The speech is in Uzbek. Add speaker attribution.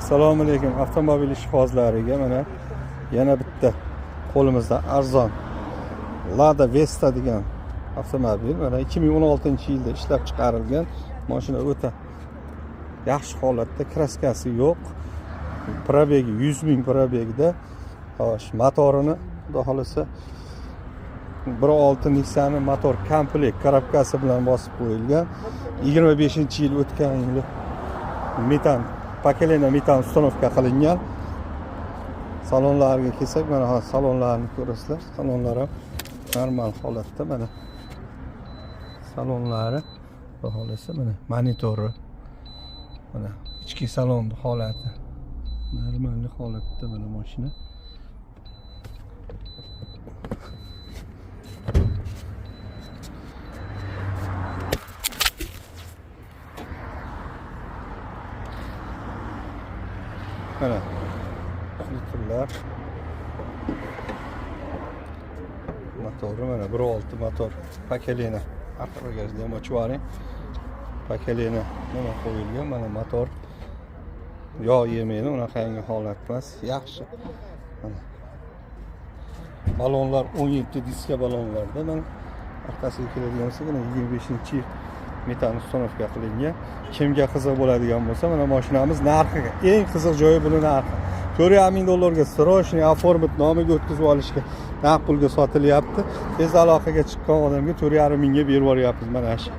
Speaker 1: Assalomu alaykum. Avtomobil ishqibozlariga mana yana bitta qo'limizda arzon Lada Vesta degan avtomobil. Mana 2016-yilda ishlab chiqarilgan. Mashina o'ta yaxshi holatda, kraskasi yo'q. Probegi 100 ming probegida. Xo'sh, motorini xudo xolasa 1.6 Nissan motor komplekt korobkasi bilan bosib qo'yilgan. 25-yil o'tgan yili metan pakelena metan ustanovka qilingan. Salonlarga kelsak, mana hozir salonlarni ko'rasizlar. Salonlar ham normal holatda, mana salonlari xohlasa mana monitori, mana ichki salon holati normal holatda, mana mashina. Mana litrlar motori, mana 1.6 motor pakelena arqa bagajda ham ochib oling. Pakelena nima qo'yilgan, mana motor yog' yemaydi, unaqangi holat emas, yaxshi. Mana balonlar 17 diska balonlarda, mana orqasiga keladigan bo'lsa, 25-yil metan ustanovka qilingan. Kimga qiziq bo'ladigan bo'lsa, mana mashinamiz narxiga, eng qiziq joyi buni narxi. $4,5 ming srochniy оформить nomiga o'tkazib olishga naqd pulga sotilyapti. Tez aloqaga chiqqan odamga $4,5 mingga berib yuboryapmiz mana shu.